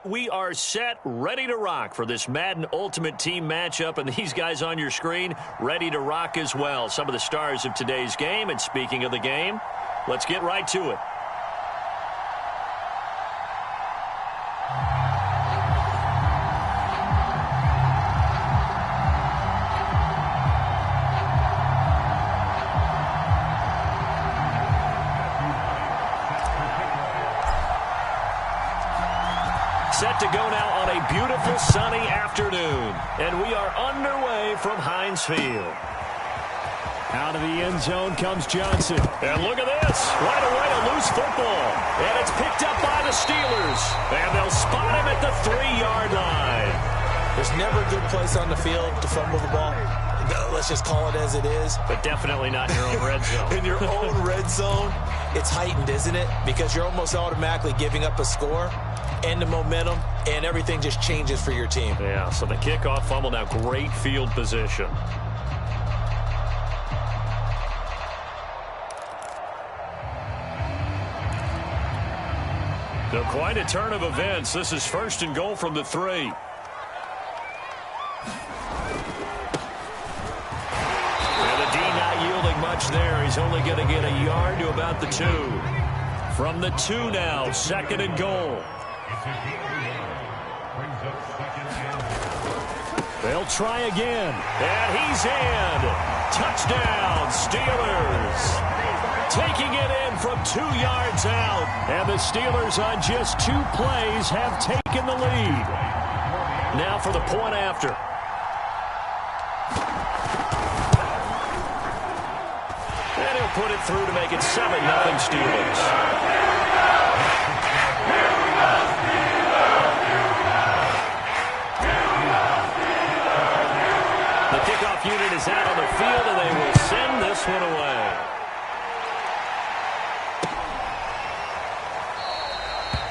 we are set, ready to rock for this Madden Ultimate Team matchup, and these guys on your screen ready to rock as well. Some of the stars of today's game, and speaking of the game, let's get right to it. Set to go now on a beautiful sunny afternoon. And we are underway from Heinz Field. Out of the end zone comes Johnson. And look at this. Right away, a loose football. And it's picked up by the Steelers. And they'll spot him at the 3-yard line. There's never a good place on the field to fumble the ball. Let's just call it as it is. But definitely not in your own red zone. In your own red zone, it's heightened, isn't it? Because you're almost automatically giving up a score and the momentum, and everything just changes for your team. Yeah, so the kickoff fumble, now great field position. So quite a turn of events. This is 1st and goal from the 3. And the D not yielding much there. He's only going to get a yard to about the 2. From the 2 now, 2nd and goal. They'll try again. And he's in. Touchdown, Steelers. Taking it in from 2 yards out. And the Steelers on just 2 plays have taken the lead. Now for the point after. And he'll put it through to make it 7-0 Steelers. The kickoff unit is out on the field, and they will send this one away.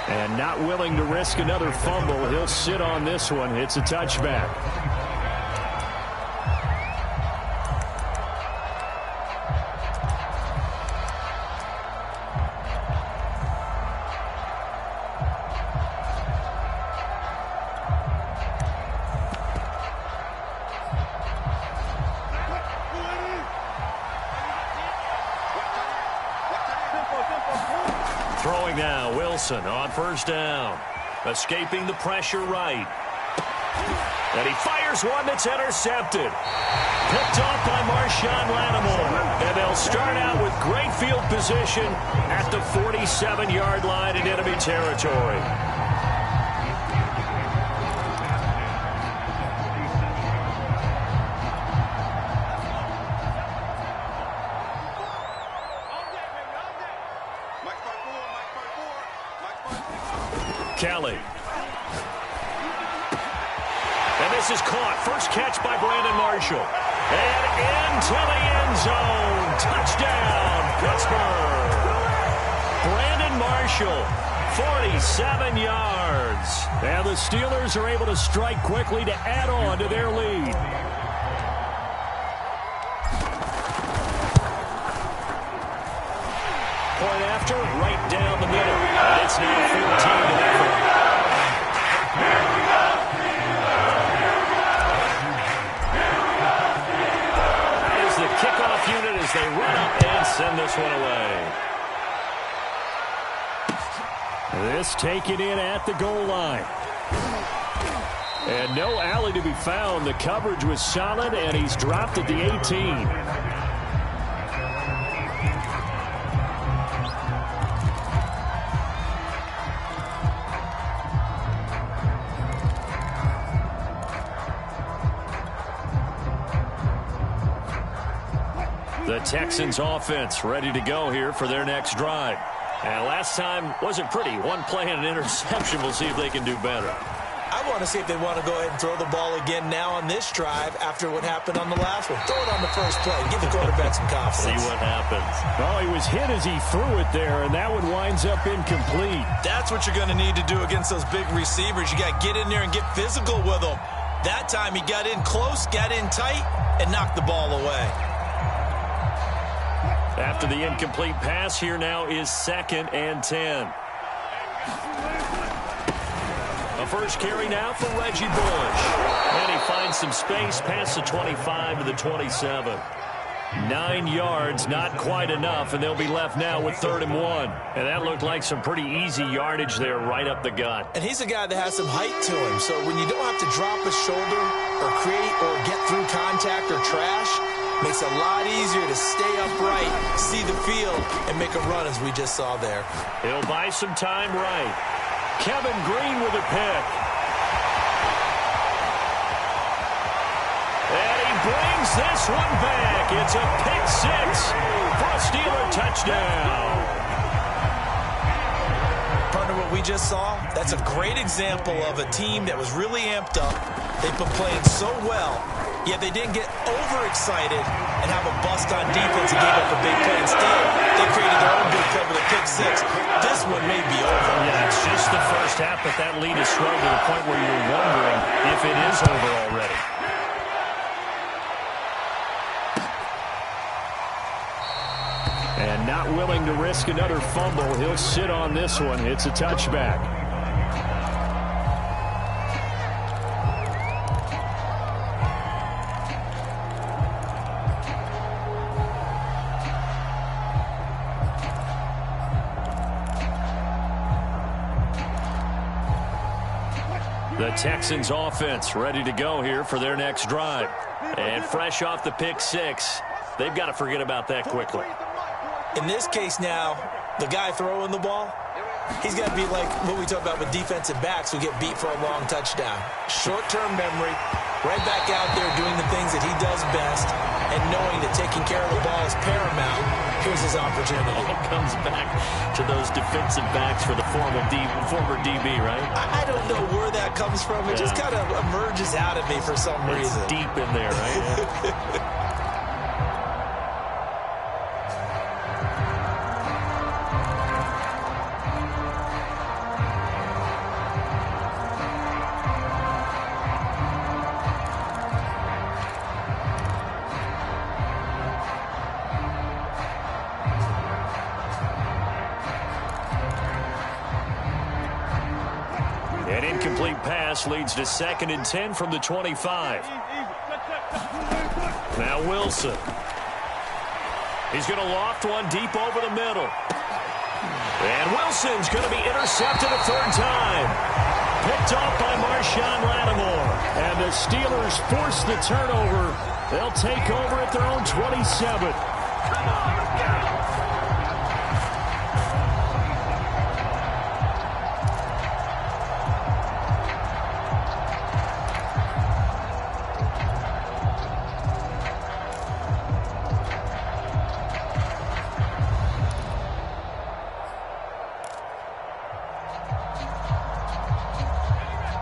And not willing to risk another fumble, he'll sit on this one. It's a touchback. Throwing now, Wilson on 1st down. Escaping the pressure right. And he fires one that's intercepted. Picked off by Marshawn Lattimore. And they'll start out with great field position at the 47-yard line in enemy territory. Kelly. And this is caught. First catch by Brandon Marshall. And into the end zone. Touchdown, Pittsburgh. Brandon Marshall, 47 yards. And the Steelers are able to strike quickly to add on to their lead. Point after, right down the middle. And it's now 14-0. Kickoff unit as they run up and send this one away. This taken in at the goal line. And no alley to be found. The coverage was solid, and he's dropped at the 18. The Texans offense ready to go here for their next drive. And last time wasn't pretty. One play and an interception. We'll see if they can do better. I want to see if they want to go ahead and throw the ball again now on this drive after what happened on the last one. Throw it on the first play. Give the quarterback some confidence. See what happens. Oh, he was hit as he threw it there, and that one winds up incomplete. That's what you're going to need to do against those big receivers. You got to get in there and get physical with them. That time he got in close, got in tight, and knocked the ball away. After the incomplete pass, here now is 2nd and 10. A first carry now for Reggie Bush. And he finds some space past the 25 to the 27. 9 yards, not quite enough, and they'll be left now with 3rd and 1. And that looked like some pretty easy yardage there right up the gut. And he's a guy that has some height to him, so when you don't have to drop a shoulder or create or get through contact or trash, makes it a lot easier to stay upright, see the field, and make a run as we just saw there. He'll buy some time right. Kevin Green with a pick. And he brings this one back. It's a pick 6 for a Steeler touchdown. Partner, what we just saw, that's a great example of a team that was really amped up. They've been playing so well, yet they didn't get overexcited and have a bust on defense and gave up a big play. Instead, they created their own big play with a pick 6. This one may be over. Yeah, it's just the first half, but that lead is swelled to the point where you're wondering if it is over already. And not willing to risk another fumble. He'll sit on this one. It's a touchback. The Texans offense ready to go here for their next drive. And fresh off the pick 6, they've got to forget about that quickly. In this case now, the guy throwing the ball, he's got to be like what we talk about with defensive backs who get beat for a long touchdown. Short-term memory, right back out there doing the things that he does best, and knowing that taking care of the ball is paramount. Here's his opportunity. It comes back to those defensive backs for the former DB, right? I don't know where that comes from. It just kind of emerges out of me for some reason. It's deep in there, right? An incomplete pass leads to 2nd and 10 from the 25. Now Wilson. He's going to loft one deep over the middle. And Wilson's going to be intercepted a 3rd time. Picked off by Marshawn Lattimore. And the Steelers force the turnover. They'll take over at their own 27.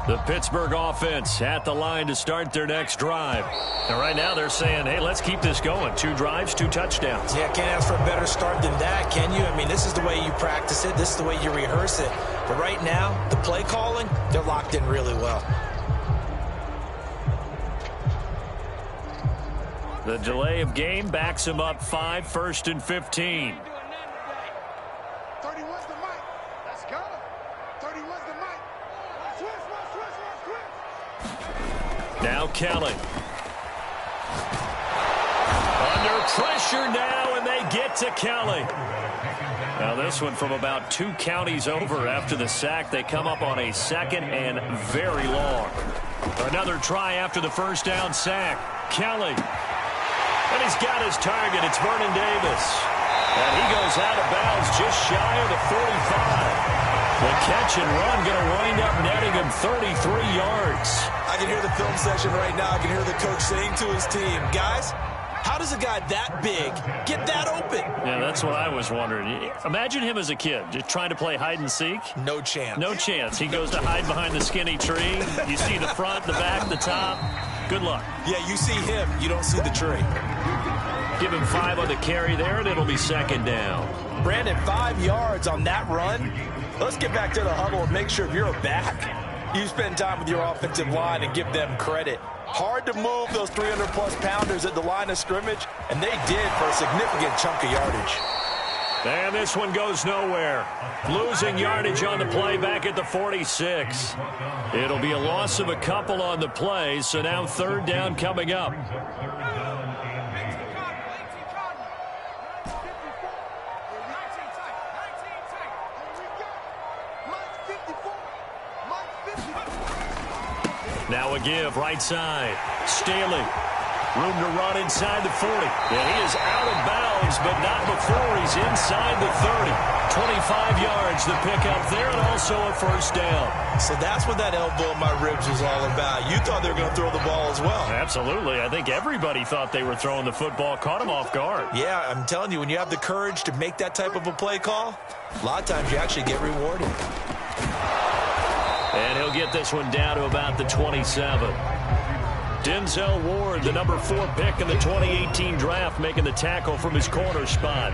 The Pittsburgh offense at the line to start their next drive. And right now they're saying, hey, let's keep this going. 2 drives, 2 touchdowns. Yeah, can't ask for a better start than that, can you? I mean, this is the way you practice it. This is the way you rehearse it. But right now, the play calling, they're locked in really well. The delay of game backs him up 5, 1st and 15. 31's the mic. Let's go. 31's the mic. Switch. Now Kelly. Under pressure now, and they get to Kelly. Now this one from about 2 counties over after the sack. They come up on a 2nd and very long. Another try after the first down sack. Kelly. And he's got his target. It's Vernon Davis. And he goes out of bounds just shy of the 45. The catch and run going to wind up netting him 33 yards. I can hear the film session right now. I can hear the coach saying to his team, guys, how does a guy that big get that open? Yeah, that's what I was wondering. Imagine him as a kid, just trying to play hide and seek. No chance. No chance. He goes to hide behind the skinny tree. You see the front, the back, the top. Good luck. Yeah, you see him. You don't see the tree. Give him 5 on the carry there, and it'll be 2nd down. Brandon, 5 yards on that run. Let's get back to the huddle and make sure if you're back, you spend time with your offensive line and give them credit. Hard to move those 300-plus pounders at the line of scrimmage, and they did for a significant chunk of yardage. And this one goes nowhere. Losing yardage on the play back at the 46. It'll be a loss of a couple on the play, so now third down coming up. Now a give, right side. Staley. Room to run inside the 40. And he is out of bounds, but not before he's inside the 30. 25 yards, the pickup there, and also a first down. So that's what that elbow in my ribs was all about. You thought they were going to throw the ball as well. Absolutely. I think everybody thought they were throwing the football, caught him off guard. Yeah, I'm telling you, when you have the courage to make that type of a play call, a lot of times you actually get rewarded. And he'll get this one down to about the 27. Denzel Ward, the number 4 pick in the 2018 draft, making the tackle from his corner spot.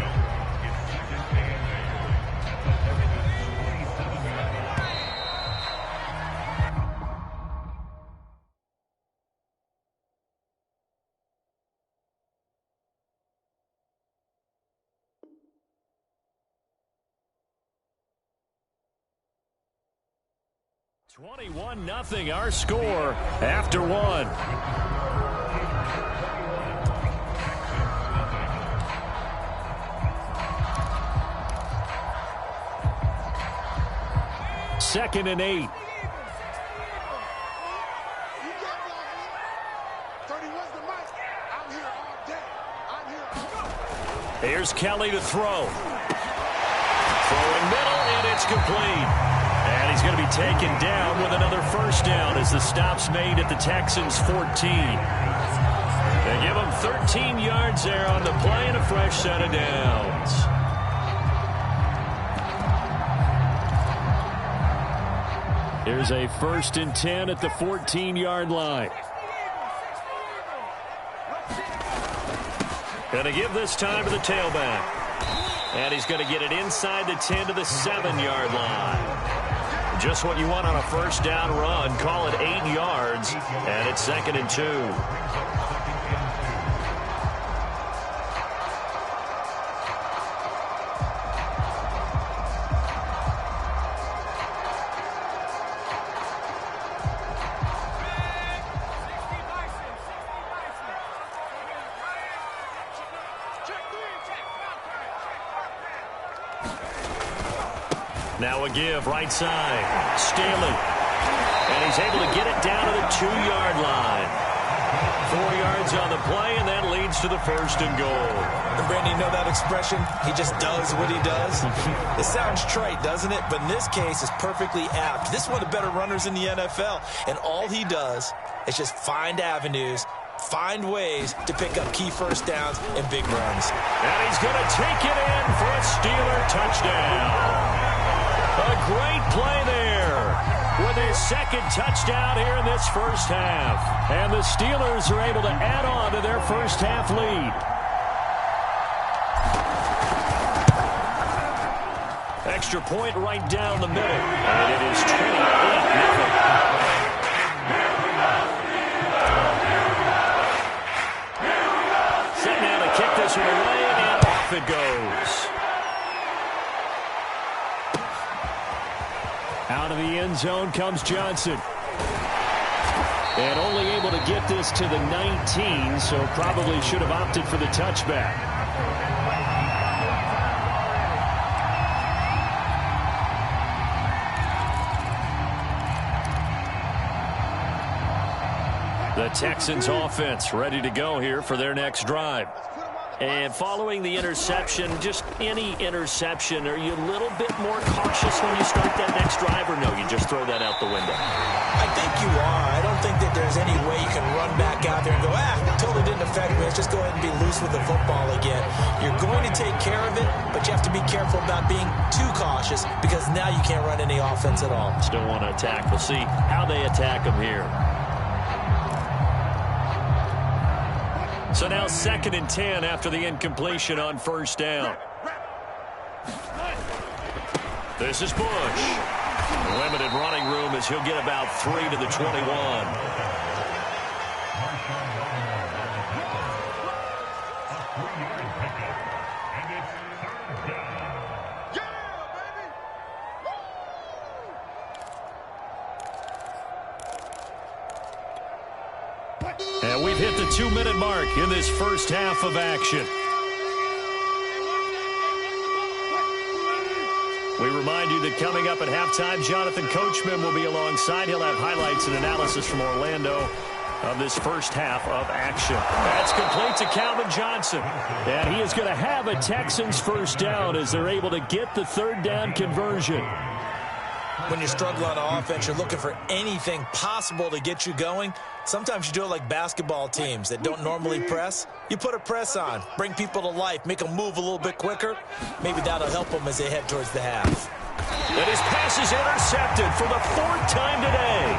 (21-0) our score after one. Second and 8. Here's Kelly to throw. Throwing middle, and it's complete. And he's going to be taken down with another first down as the stop's made at the Texans' 14. They give him 13 yards there on the play and a fresh set of downs. Here's a 1st and 10 at the 14-yard line. Going to give this time to the tailback. And he's going to get it inside the 10 to the 7-yard line. Just what you want on a first down run. Call it 8 yards. And it's 2nd and 2. Now a give, right side. Staley. And he's able to get it down to the 2-yard line. 4 yards on the play, and that leads to the 1st and goal. And Brandon, you know that expression? He just does what he does. It sounds trite, doesn't it? But in this case, it's perfectly apt. This is one of the better runners in the NFL. And all he does is just find avenues, find ways to pick up key first downs and big runs. And he's going to take it in for a Steeler touchdown. A great play there with his 2nd touchdown here in this first half. And the Steelers are able to add on to their first half lead. Extra point right down the middle. And it is 28-0. Set now to kick this one away, and off it goes. Out of the end zone comes Johnson. And only able to get this to the 19, so probably should have opted for the touchback. The Texans offense ready to go here for their next drive. And following the interception, just any interception, are you a little bit more cautious when you start that next drive, or no, you just throw that out the window? I think you are. I don't think that there's any way you can run back out there and go, totally didn't affect me. Let's just go ahead and be loose with the football again. You're going to take care of it, but you have to be careful about being too cautious because now you can't run any offense at all. Still want to attack. We'll see how they attack them here. So now 2nd and 10 after the incompletion on first down. This is Bush. Limited running room as he'll get about 3 to the 21. And we've hit the 2-minute mark in this first half of action. We remind you that coming up at halftime, Jonathan Coachman will be alongside. He'll have highlights and analysis from Orlando of this first half of action. That's complete to Calvin Johnson. And he is going to have a Texans first down as they're able to get the third down conversion. When you struggle on offense, you're looking for anything possible to get you going. Sometimes you do it like basketball teams that don't normally press. You put a press on, bring people to life, make them move a little bit quicker. Maybe that'll help them as they head towards the half. And his pass is intercepted for the 4th time today.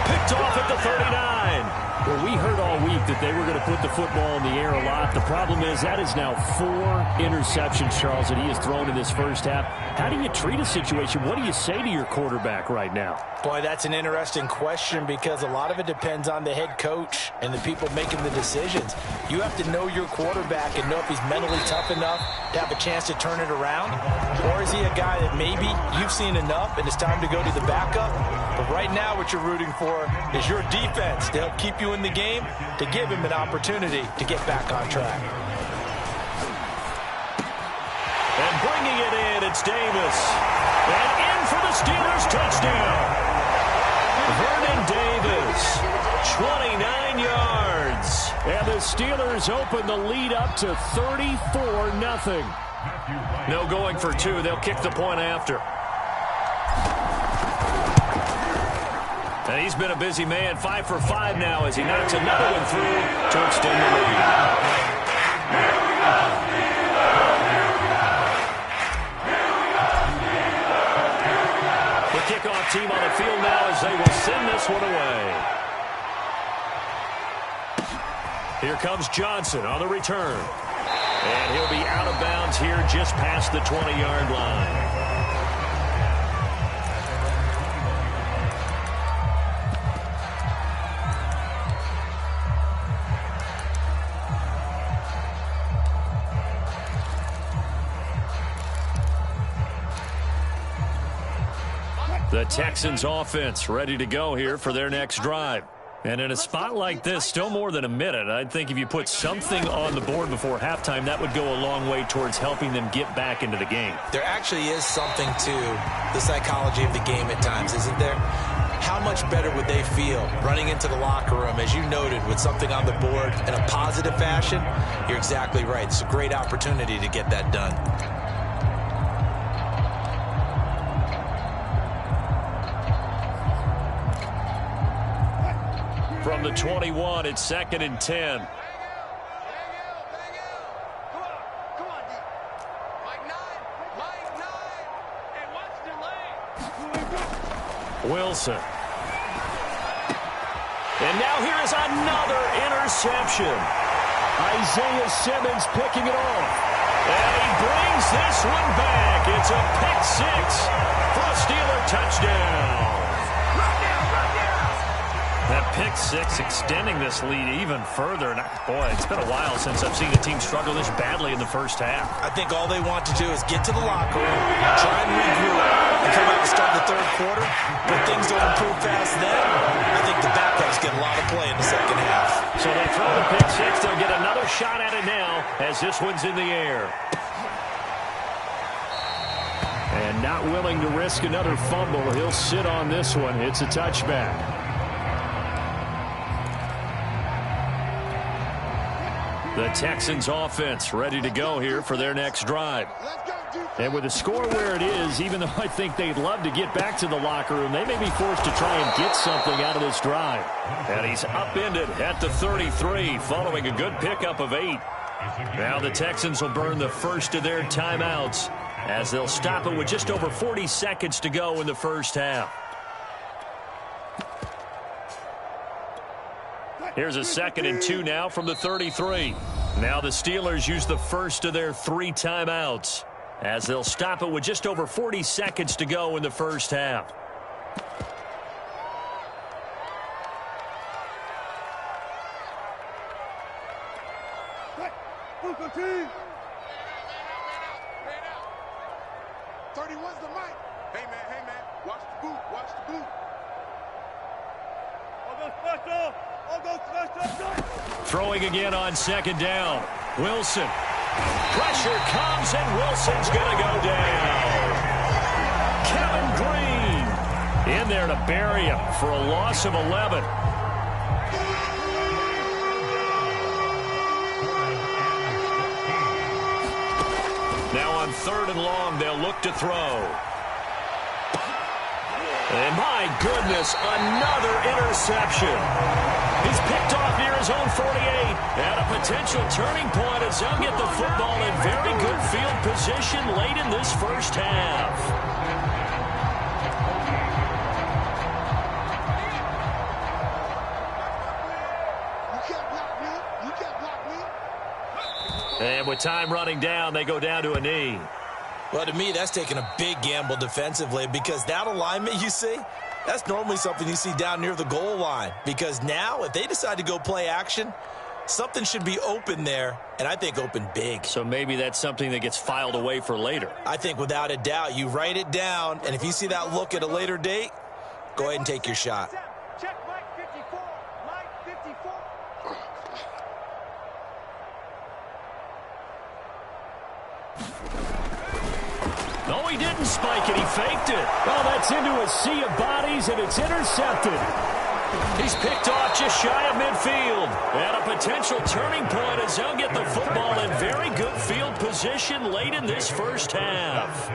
Picked off at the 39. Well, we heard all week that they were going to put the football in the air a lot. The problem is that is now 4 interceptions, Charles, that he has thrown in this first half. How do you treat a situation? What do you say to your quarterback right now? Boy, that's an interesting question because a lot of it depends on the head coach and the people making the decisions. You have to know your quarterback and know if he's mentally tough enough to have a chance to turn it around. Or is he a guy that maybe you've seen enough and it's time to go to the backup? But right now what you're rooting for is your defense to help keep you in the game, to give him an opportunity to get back on track. And bringing it in, it's Davis. And in for the Steelers touchdown. Vernon Davis, 29 yards. And the Steelers open the lead up to 34-0. No going for 2. They'll kick the point after. And he's been a busy man, 5 for 5 now as he knocks another one through to extend the lead. The kickoff team on the field now as they will send this one away. Here comes Johnson on the return. And he'll be out of bounds here just past the 20-yard line. The Texans offense ready to go here for their next drive. And in a spot like this, still more than a minute, I think if you put something on the board before halftime, that would go a long way towards helping them get back into the game. There actually is something to the psychology of the game at times, isn't there? How much better would they feel running into the locker room, as you noted, with something on the board in a positive fashion? You're exactly right. It's a great opportunity to get that done. From the 21, it's 2nd and 10. Wilson. And now here is another interception. Isaiah Simmons picking it off. And he brings this one back. It's a pick 6 for a Steeler touchdown. That pick 6 extending this lead even further. And boy, it's been a while since I've seen a team struggle this badly in the first half. I think all they want to do is get to the locker room, try and regroup, and come out to start the third quarter. But things don't improve fast then. I think the backups get a lot of play in the second half. So they throw the pick 6. They'll get another shot at it now as this one's in the air. And not willing to risk another fumble. He'll sit on this one. It's a touchback. The Texans offense ready to go here for their next drive. And with the score where it is, even though I think they'd love to get back to the locker room, they may be forced to try and get something out of this drive. And he's upended at the 33 following a good pickup of 8. Now the Texans will burn the first of their timeouts as they'll stop it with just over 40 seconds to go in the first half. Here's a 2nd and 2 now from the 33. Now the Steelers use the first of their 3 timeouts as they'll stop it with just over 40 seconds to go in the first half. Hey, 31's the mic. Hey man, watch the boot, watch the boot. All go special! All go special! Throwing again on second down. Wilson. Pressure comes, and Wilson's going to go down. Kevin Green in there to bury him for a loss of 11. Now on 3rd and long, they'll look to throw. And my goodness, another interception. He's picked off near his own 48. At a potential turning point as they'll get the football in very good field position late in this first half. And with time running down, they go down to a knee. Well, to me, that's taking a big gamble defensively because that alignment you see, that's normally something you see down near the goal line. Because now, if they decide to go play action, something should be open there, and I think open big. So maybe that's something that gets filed away for later. I think without a doubt, you write it down, and if you see that look at a later date, go ahead and take your shot. Check Mike 54. Mike 54. No, he didn't spike it. He faked it. Well, that's into a sea of bodies, and it's intercepted. He's picked off just shy of midfield. And a potential turning point as they'll get the football in very good field position late in this first half.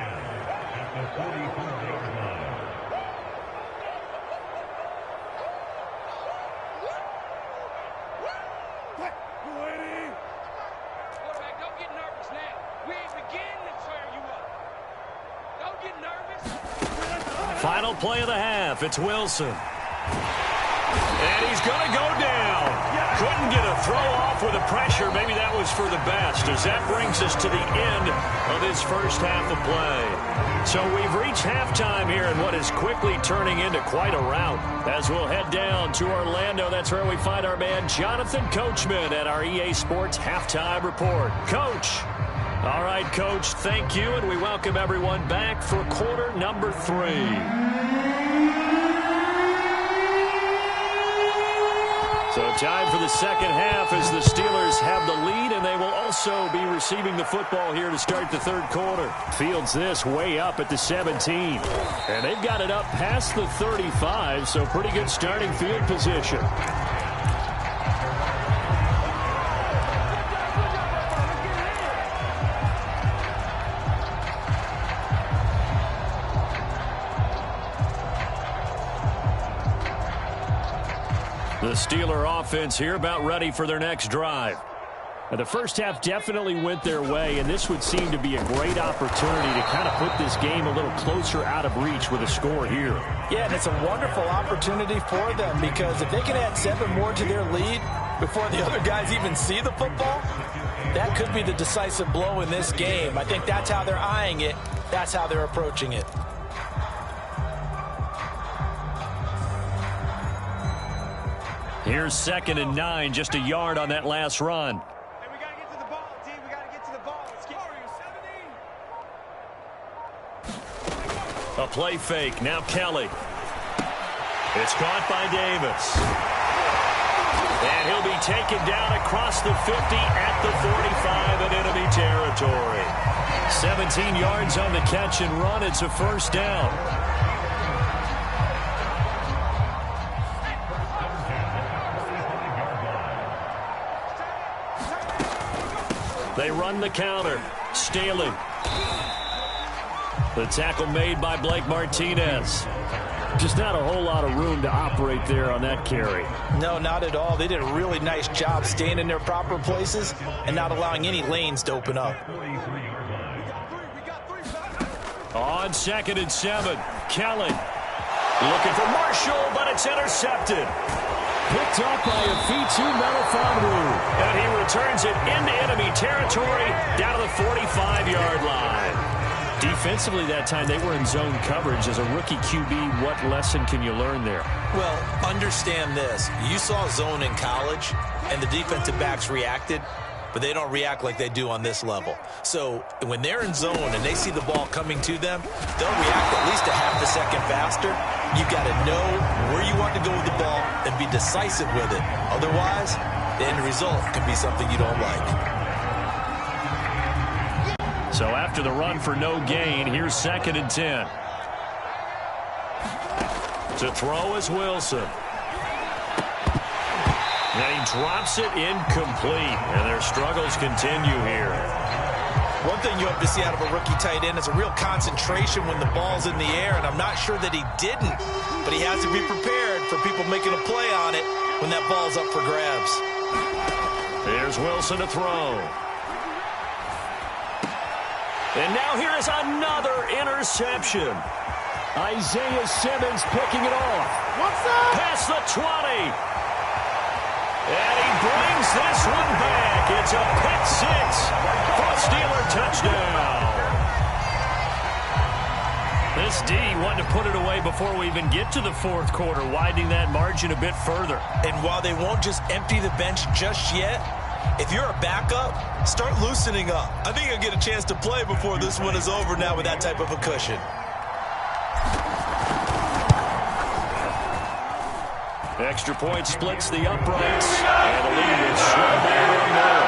Final play of the half. It's Wilson. And he's going to go down. Couldn't get a throw off with the pressure. Maybe that was for the best, as that brings us to the end of this first half of play. So we've reached halftime here in what is quickly turning into quite a rout. As we'll head down to Orlando, that's where we find our man Jonathan Coachman at our EA Sports Halftime Report. Coach. All right, Coach, thank you, and we welcome everyone back for quarter number 3. So time for the second half as the Steelers have the lead, and they will also be receiving the football here to start the third quarter. Fields this way up at the 17. And they've got it up past the 35, so pretty good starting field position. The Steeler offense here about ready for their next drive. Now, the first half definitely went their way, and this would seem to be a great opportunity to kind of put this game a little closer out of reach with a score here. Yeah, and it's a wonderful opportunity for them because if they can add 7 more to their lead before the other guys even see the football, that could be the decisive blow in this game. I think that's how they're eyeing it. That's how they're approaching it. Here's 2nd and 9, just a yard on that last run. Hey, we got to get to the ball, team. We got to get to the ball. Let's get A play fake. Now Kelly. It's caught by Davis. And he'll be taken down across the 50 at the 45 in enemy territory. 17 yards on the catch and run. It's a first down. They run the counter. Staley. The tackle made by Blake Martinez. Just not a whole lot of room to operate there on that carry. No, not at all. They did a really nice job staying in their proper places and not allowing any lanes to open up. On 2nd and 7, Kelly. Looking for Marshall, but it's intercepted. Picked up by Afitu Melifonwu. And he returns it into enemy territory down to the 45-yard line. Defensively that time, they were in zone coverage. As a rookie QB, what lesson can you learn there? Well, understand this. You saw zone in college, and the defensive backs reacted, but they don't react like they do on this level. So when they're in zone and they see the ball coming to them, they'll react at least a half a second faster. You've got to know where you want to go with the ball and be decisive with it. Otherwise, the end result can be something you don't like. So after the run for no gain, here's 2nd and 10. To throw is Wilson. And he drops it incomplete. And their struggles continue here. One thing you hope to see out of a rookie tight end is a real concentration when the ball's in the air, and I'm not sure that he didn't, but he has to be prepared for people making a play on it when that ball's up for grabs. Here's Wilson to throw. And now here is another interception. Isaiah Simmons picking it off. What's up? Past the 20. And he brings this one back. It's a pick 6 for a Steeler touchdown. This D wanted to put it away before we even get to the 4th quarter, widening that margin a bit further. And while they won't just empty the bench just yet, if you're a backup, start loosening up. I think you'll get a chance to play before this one is over now with that type of a cushion. Extra point splits the uprights, and the lead is slowed down one more.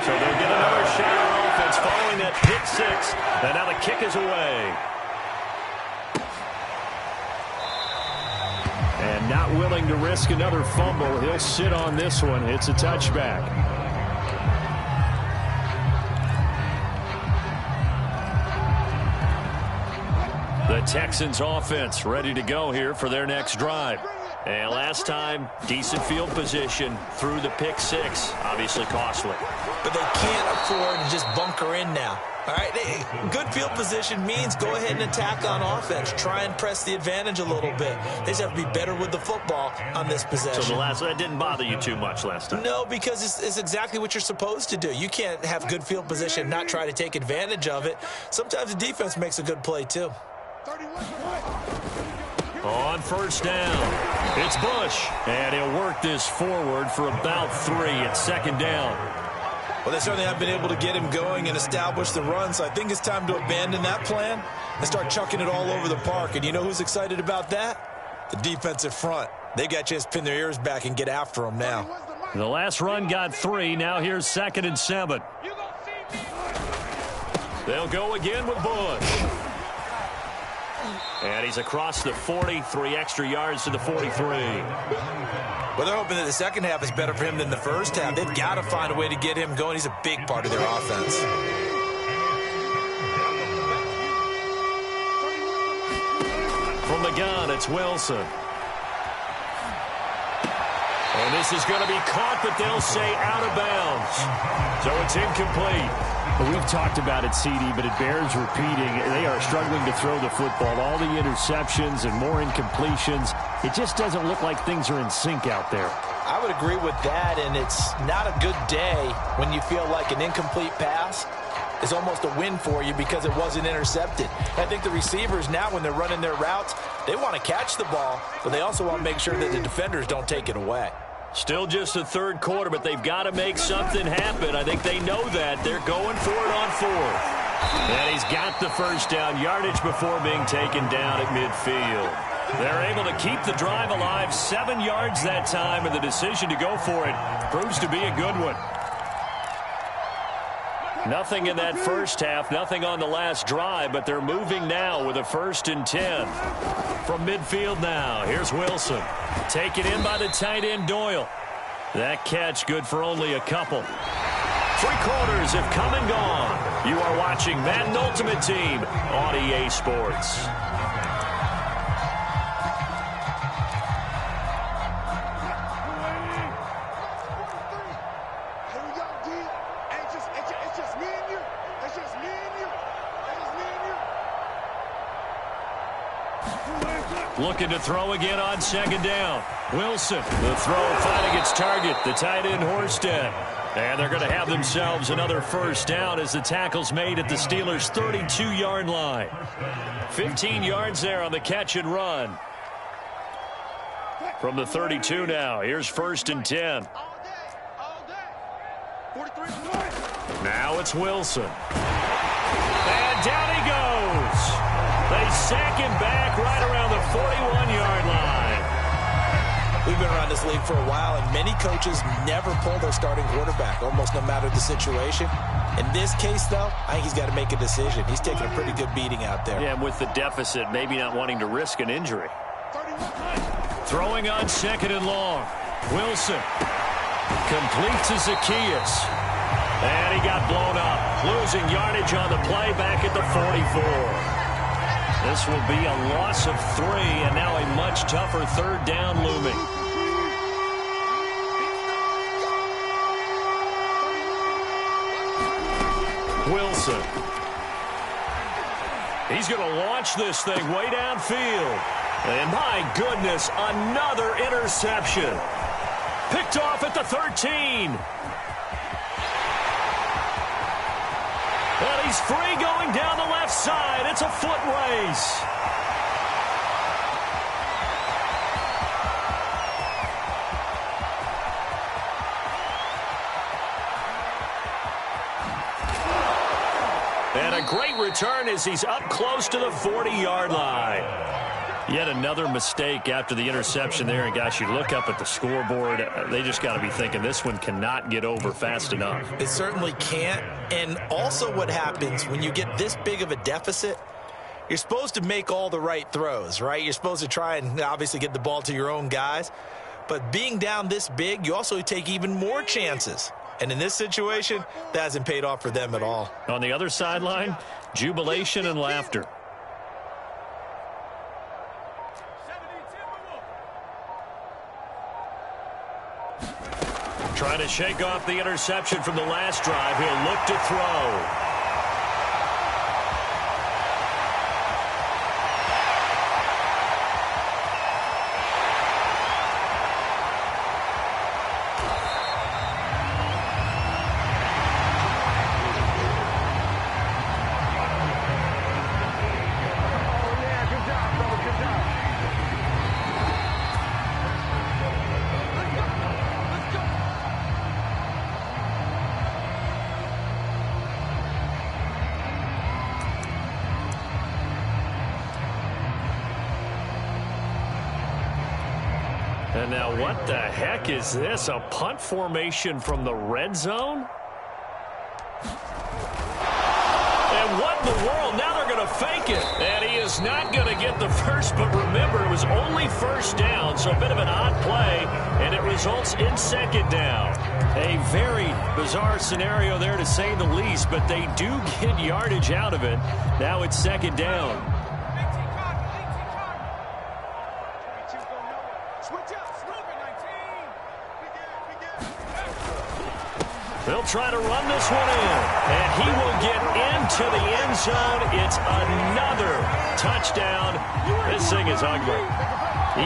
So they'll get another shot on offense following that pick 6, and now the kick is away. And not willing to risk another fumble, he'll sit on this one. It's a touchback. The Texans offense ready to go here for their next drive. And last time, decent field position through the pick 6. Obviously costly. But they can't afford to just bunker in now. All right, good field position means go ahead and attack on offense. Try and press the advantage a little bit. They just have to be better with the football on this possession. So that didn't bother you too much last time? No, because it's exactly what you're supposed to do. You can't have good field position and not try to take advantage of it. Sometimes the defense makes a good play, too. On 1st down, it's Bush. And he'll work this forward for about 3 at 2nd down. Well, they certainly have been able to get him going and establish the run, so I think it's time to abandon that plan and start chucking it all over the park. And you know who's excited about that? The defensive front. They got a chance to pin their ears back and get after him now. The last run got 3. Now here's 2nd and 7. They'll go again with Bush. And he's across the 40, 3 extra yards to the 43. Well, they're hoping that the second half is better for him than the first half. They've got to find a way to get him going. He's a big part of their offense. From the gun, it's Wilson. And this is going to be caught, but they'll say out of bounds. So it's incomplete. Well, we've talked about it, CD, but it bears repeating. They are struggling to throw the football. All the interceptions and more incompletions. It just doesn't look like things are in sync out there. I would agree with that, and it's not a good day when you feel like an incomplete pass is almost a win for you because it wasn't intercepted. I think the receivers now, when they're running their routes, they want to catch the ball, but they also want to make sure that the defenders don't take it away. Still just the 3rd quarter, but they've got to make something happen. I think they know that. They're going for it on 4th. And he's got the 1st down yardage before being taken down at midfield. They're able to keep the drive alive, 7 yards that time, and the decision to go for it proves to be a good one. Nothing in that first half, nothing on the last drive, but they're moving now with a 1st and 10. From midfield now, here's Wilson. Taken in by the tight end Doyle. That catch good for only a couple. 3 quarters have come and gone. You are watching Madden Ultimate Team on EA Sports. Looking to throw again on 2nd down. Wilson, the throw finding its target, the tight end Horsted. And they're going to have themselves another 1st down as the tackle's made at the Steelers' 32-yard line. 15 yards there on the catch and run. From the 32 now, here's 1st and 10. Now it's Wilson. And down he goes. They sack him back right around the 41-yard We've been around this league for a while, and many coaches never pull their starting quarterback, almost no matter the situation. In this case, though, I think he's got to make a decision. He's taking a pretty good beating out there. Yeah, and with the deficit, maybe not wanting to risk an injury. Throwing on 2nd and long. Wilson completes to Zacchaeus. And he got blown up. Losing yardage on the play back at the 44. This will be a loss of 3, and now a much tougher 3rd down looming. Wilson. He's going to launch this thing way downfield. And my goodness, another interception. Picked off at the 13. And he's free going down the left side. It's a foot race. And a great return as he's up close to the 40-yard line. Yet another mistake after the interception there. And, gosh, you look up at the scoreboard, they just got to be thinking this one cannot get over fast enough. It certainly can't. And also what happens when you get this big of a deficit, you're supposed to make all the right throws, right? You're supposed to try and obviously get the ball to your own guys. But being down this big, you also take even more chances. And in this situation, that hasn't paid off for them at all. On the other sideline, jubilation and laughter. Trying to shake off the interception from the last drive. He'll look to throw. And now what the heck is this? A punt formation from the red zone? And what in the world? Now they're going to fake it. And he is not going to get the first, but remember, it was only 1st down, so a bit of an odd play, and it results in 2nd down. A very bizarre scenario there, to say the least, but they do get yardage out of it. Now it's 2nd down. They'll try to run this one in, and he will get into the end zone. It's another touchdown. This thing is ugly.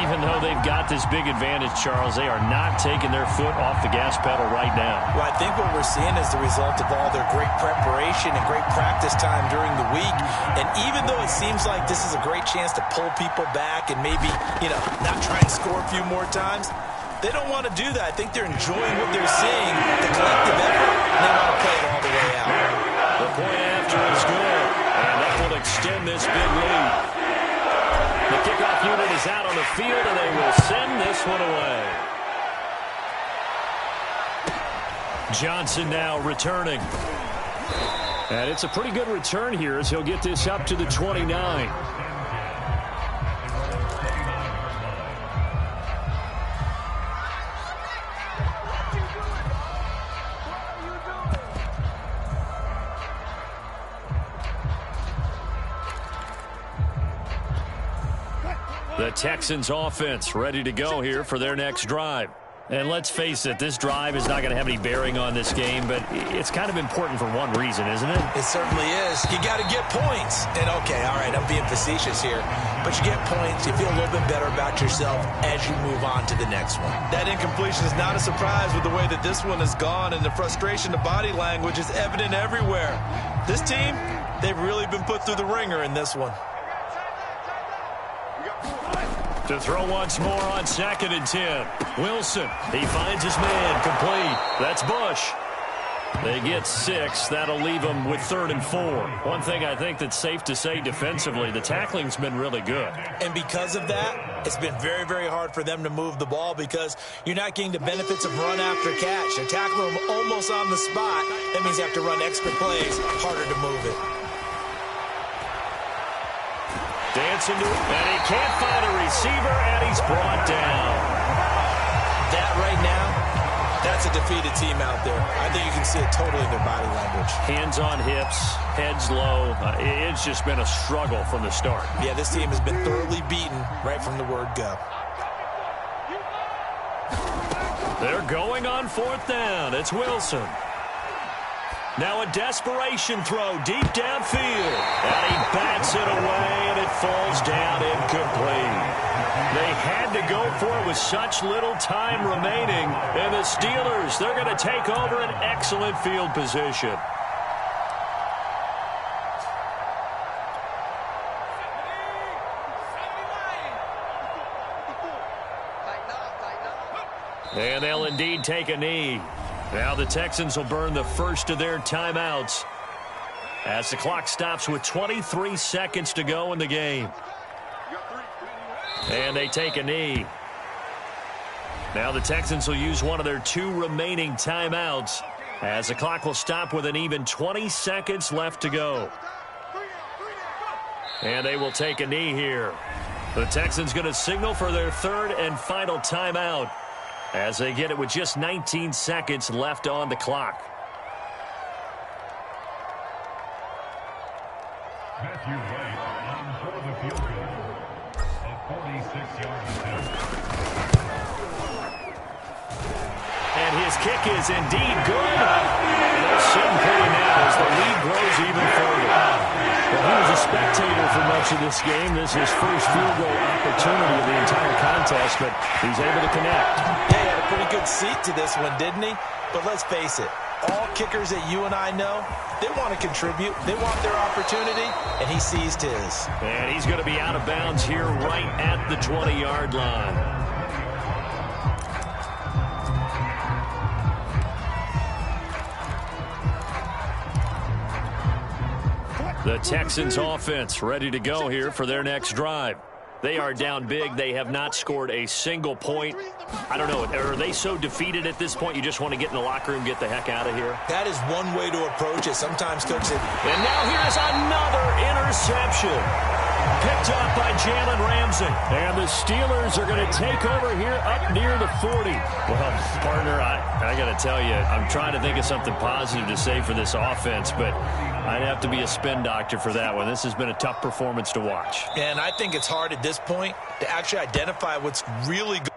Even though they've got this big advantage, Charles, they are not taking their foot off the gas pedal right now. Well, I think what we're seeing is the result of all their great preparation and great practice time during the week. And even though it seems like this is a great chance to pull people back and maybe, not try and score a few more times, they don't want to do that. I think they're enjoying what they're seeing, the collective effort, and they want to play it all the way out. The point after is good, and that will extend this big lead. The kickoff unit is out on the field, and they will send this one away. Johnson now returning. And it's a pretty good return here as he'll get this up to the 29. The Texans offense ready to go here for their next drive. And let's face it, this drive is not going to have any bearing on this game, but it's kind of important for one reason, isn't it? It certainly is. You got to get points. And, okay, all right, I'm being facetious here. But you get points, you feel a little bit better about yourself as you move on to the next one. That incompletion is not a surprise with the way that this one has gone, and the frustration, the body language is evident everywhere. This team, they've really been put through the ringer in this one. To throw once more on 2nd and 10. Wilson, he finds his man, complete. That's Bush. They get 6. That'll leave them with 3rd and 4. One thing I think that's safe to say defensively, the tackling's been really good. And because of that, It's been very, very hard for them to move the ball because you're not getting the benefits of run after catch. They're tackling them almost on the spot. That means you have to run extra plays, harder to move it. Dancing to it, and he can't find a receiver, and he's brought down. That right now, that's a defeated team out there. I think you can see it totally in their body language. Hands on hips, heads low. It's just been a struggle from the start. Yeah, this team has been thoroughly beaten right from the word go. They're going on 4th down. It's Wilson. Now a desperation throw deep downfield. And he bats it away, and it falls down incomplete. They had to go for it with such little time remaining. And the Steelers, they're going to take over an excellent field position. And they'll indeed take a knee. Now the Texans will burn the first of their timeouts as the clock stops with 23 seconds to go in the game. And they take a knee. Now the Texans will use one of their 2 remaining timeouts as the clock will stop with an even 20 seconds left to go. And they will take a knee here. The Texans going to signal for their 3rd and final timeout as they get it with just 19 seconds left on the clock. Matthew White on for the field goal. A 46-yard attempt. And his kick is indeed good. They'll send pretty now as the lead grows even further. Well, he was a spectator for much of this game. This is his first field goal opportunity of the entire contest, but he's able to connect. Yeah, he had a pretty good seat to this one, didn't he? But let's face it, all kickers that you and I know, they want to contribute. They want their opportunity, and he seized his. And he's going to be out of bounds here right at the 20-yard line. The Texans offense ready to go here for their next drive. They are down big. They have not scored a single point. I don't know. Are they so defeated at this point you just want to get in the locker room, get the heck out of here? That is one way to approach it. Sometimes coaches say, and now here's another interception. Picked up by Jalen Ramsey. And the Steelers are going to take over here up near the 40. Well, partner, I got to tell you, I'm trying to think of something positive to say for this offense, but I'd have to be a spin doctor for that one. This has been a tough performance to watch. And I think it's hard at this point to actually identify what's really good.